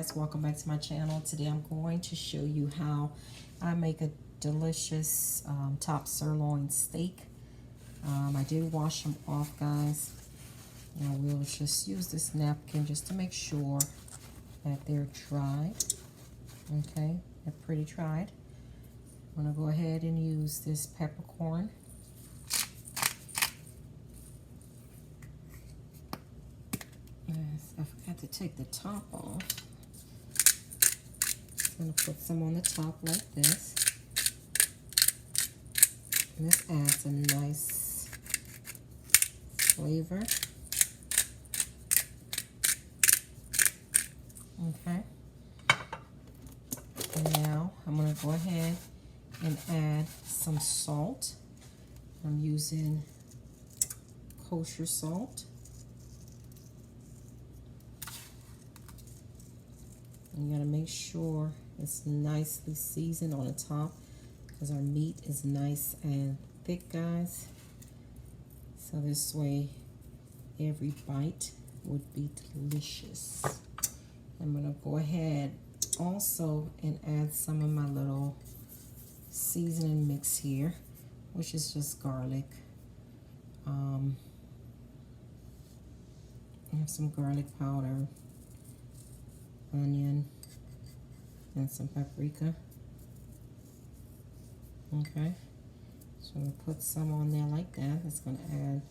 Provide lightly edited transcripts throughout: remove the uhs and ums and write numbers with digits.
guys, welcome back to my channel. Today I'm going to show you how I make a delicious top sirloin steak. I did wash them off, guys. Now we'll just use this napkin just to make sure that they're dry. Okay, they're pretty dried. I'm gonna go ahead and use this peppercorn. Yes, I forgot to take the top off. I'm going to put some on the top like this. And this adds a nice flavor. Okay. And now I'm going to go ahead and add some salt. I'm using kosher salt. You gotta make sure it's nicely seasoned on the top because our meat is nice and thick, guys. So this way every bite would be delicious. I'm gonna go ahead also and add some of my little seasoning mix here, which is just garlic. I have some garlic powder, onion, and some paprika. Okay, so we'll put some on there like that. It's going to add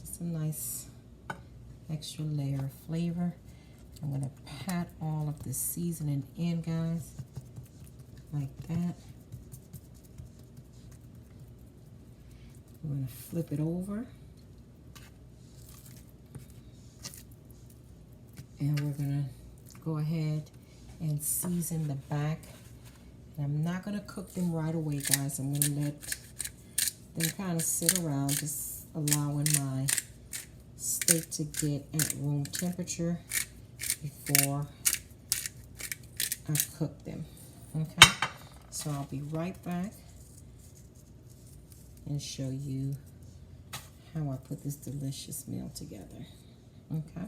just a nice extra layer of flavor. I'm going to pat all of the seasoning in, guys, like that. We're going to flip it over. And we're going to go ahead and season the back. And I'm not going to cook them right away, guys. I'm going to let them kind of sit around, just allowing my steak to get at room temperature before I cook them. Okay, so I'll be right back and show you how I put this delicious meal together. Okay.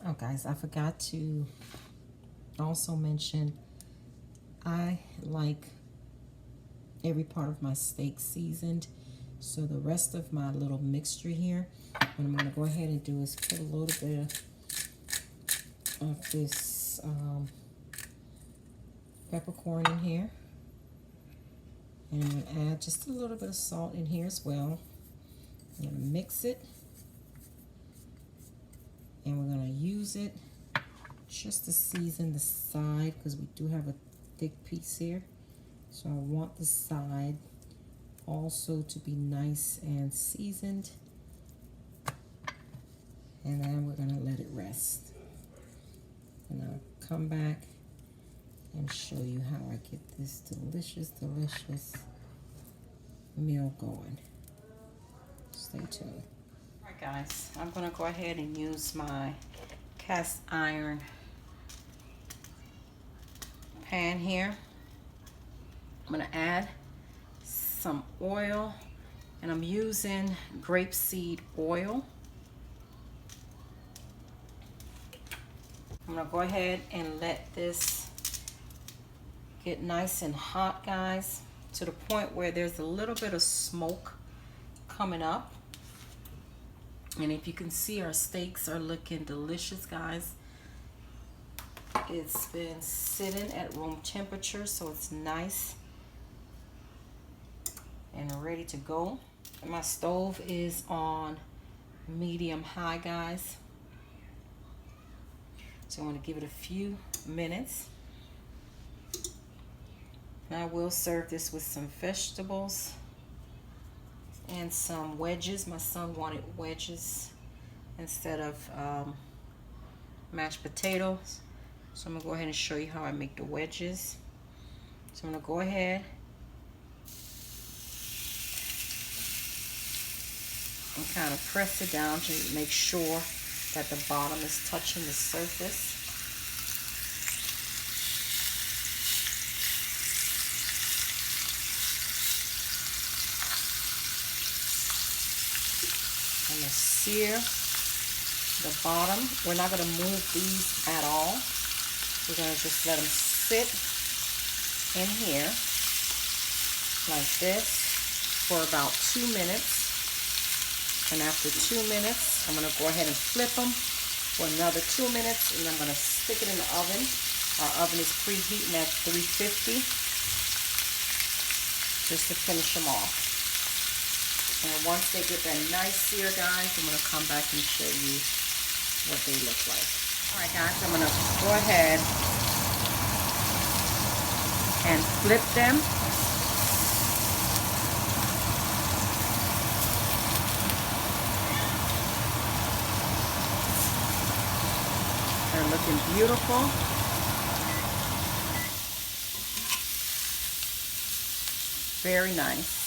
Oh, guys, I forgot to also mention I like every part of my steak seasoned. So the rest of my little mixture here, what I'm going to go ahead and do is put a little bit of this peppercorn in here. And I'm going to add just a little bit of salt in here as well. I'm going to mix it. And we're going to use it just to season the side because we do have a thick piece here. So I want the side also to be nice and seasoned. And then we're going to let it rest. And I'll come back and show you how I get this delicious, delicious meal going. Stay tuned. Alright, guys, I'm going to go ahead and use my cast iron pan here. I'm going to add some oil, and I'm using grapeseed oil. I'm going to go ahead and let this get nice and hot, guys, to the point where there's a little bit of smoke coming up. And if you can see, our steaks are looking delicious, guys. It's been sitting at room temperature, so it's nice and ready to go. And my stove is on medium high, guys. So I'm going to give it a few minutes. And I will serve this with some vegetables and some wedges. My son wanted wedges instead of mashed potatoes. So I'm going to go ahead and show you how I make the wedges. So I'm going to go ahead and kind of press it down to make sure that the bottom is touching the surface. I'm going to sear the bottom. We're not going to move these at all. We're going to just let them sit in here like this for about 2 minutes. And after 2 minutes, I'm going to go ahead and flip them for another 2 minutes, and I'm going to stick it in the oven. Our oven is preheating at 350 just to finish them off. And once they get that nice sear, guys, I'm going to come back and show you what they look like. All right, guys, I'm going to go ahead and flip them. They're looking beautiful. Very nice.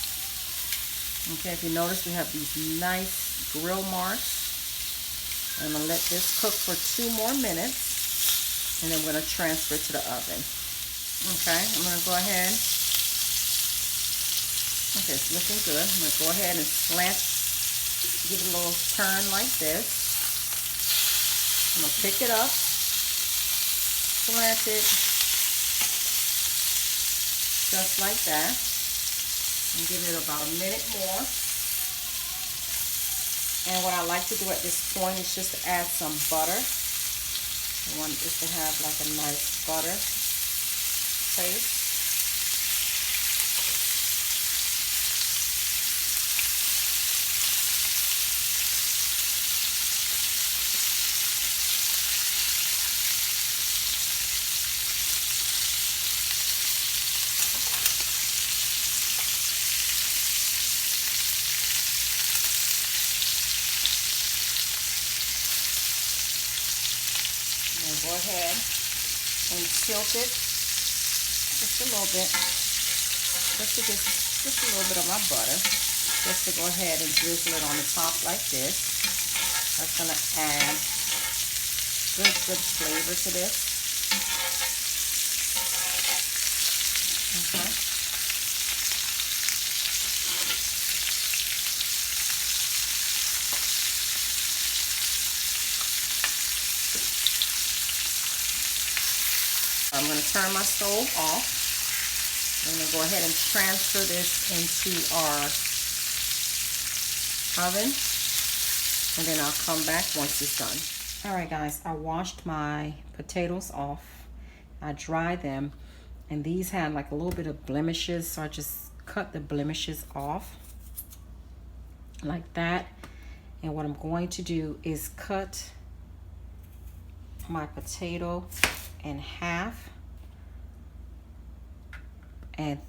Okay, if you notice, we have these nice grill marks. I'm going to let this cook for 2 more minutes, and then we're going to transfer to the oven. Okay, I'm going to go ahead. Okay, it's looking good. I'm going to go ahead and slant, give it a little turn like this. I'm going to pick it up, slant it, just like that, and give it about a minute more. And what I like to do at this point is just to add some butter. I want this to have like a nice butter taste. Go ahead and tilt it just a little bit, just to get just a little bit of my butter, just to go ahead and drizzle it on the top like this. That's going to add good flavor to this. Okay. I'm going to turn my stove off. I'm going to go ahead and transfer this into our oven, and then I'll come back once it's done. All right, guys, I washed my potatoes off. I dried them, and these had like a little bit of blemishes, so I just cut the blemishes off like that. And what I'm going to do is cut my potato in half, and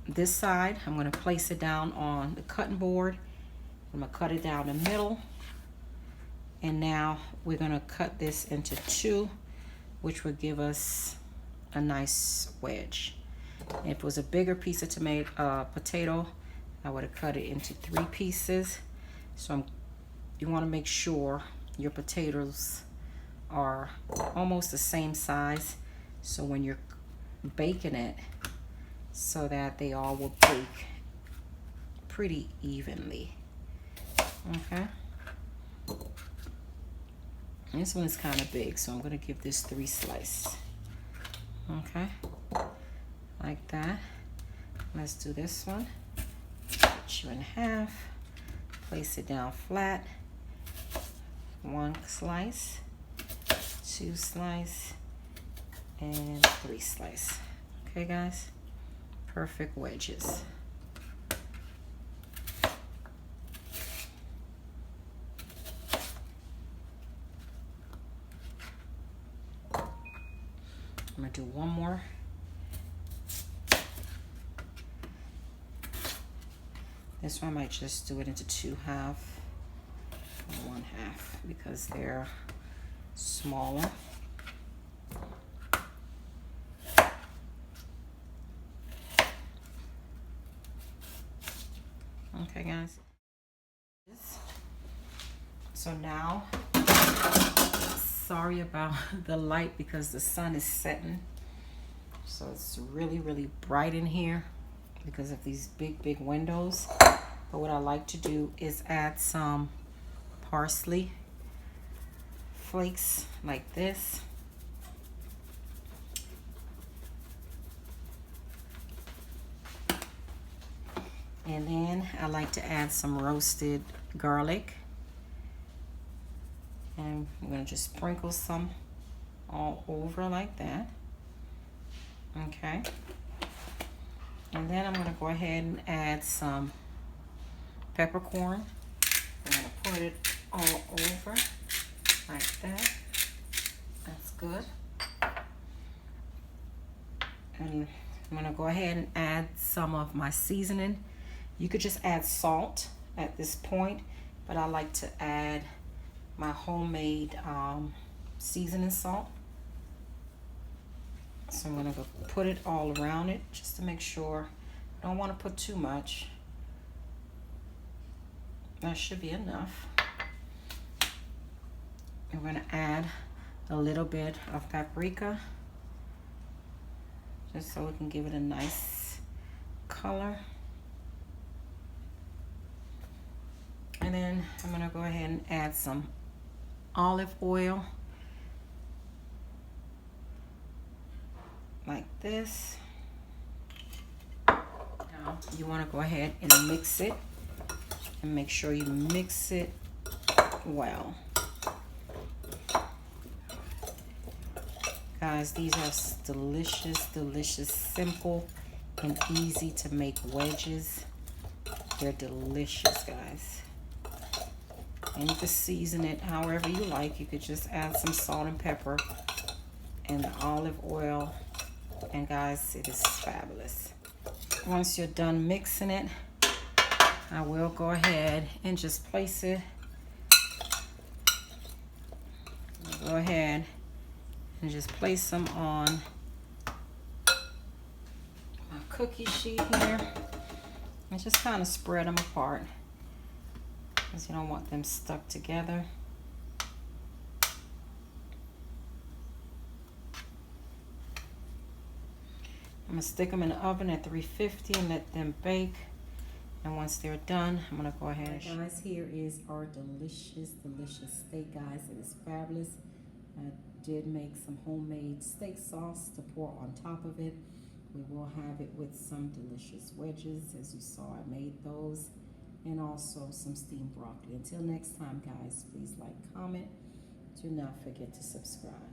this side I'm going to place it down on the cutting board. I'm going to cut it down the middle, and now we're going to cut this into 2, which would give us a nice wedge. If it was a bigger piece of potato, I would have cut it into 3 pieces. So you want to make sure your potatoes are almost the same size, so when you're baking it, so that they all will bake pretty evenly. Okay, this one is kind of big, so I'm going to give this 3 slices. Okay, like that. Let's do this one. Cut you in half, place it down flat. 1 slice, 2 slice, and 3 slice. Okay, guys, perfect wedges. I'm gonna do one more. This one I might just do it into 2 halves and 1 half because they're smaller. Okay, guys. So now, sorry about the light because the sun is setting. So it's really bright in here because of these big windows. But what I like to do is add some parsley flakes like this. And then I like to add some roasted garlic. And I'm going to just sprinkle some all over like that. Okay. And then I'm going to go ahead and add some peppercorn. I'm going to put it all over like that. That's good. And I'm going to go ahead and add some of my seasoning. You could just add salt at this point, but I like to add my homemade seasoning salt. So I'm going to put it all around it just to make sure. I don't want to put too much. That should be enough. I'm going to add a little bit of paprika, just so we can give it a nice color. And then I'm going to go ahead and add some olive oil, like this. Now you want to go ahead and mix it, and make sure you mix it well. Guys, these are delicious, delicious, simple and easy to make wedges. They're delicious, guys. And you can season it however you like. You could just add some salt and pepper and the olive oil. And guys, it is fabulous. Once you're done mixing it, I will go ahead and just place it. Go ahead and just place them on my cookie sheet here. And just kind of spread them apart, because you don't want them stuck together. I'm going to stick them in the oven at 350 and let them bake. And once they're done, I'm going to go ahead and guys, here is our delicious, delicious steak, guys. It is fabulous. I did make some homemade steak sauce to pour on top of it. We will have it with some delicious wedges. As you saw, I made those. And also some steamed broccoli. Until next time, guys, please like, comment. Do not forget to subscribe.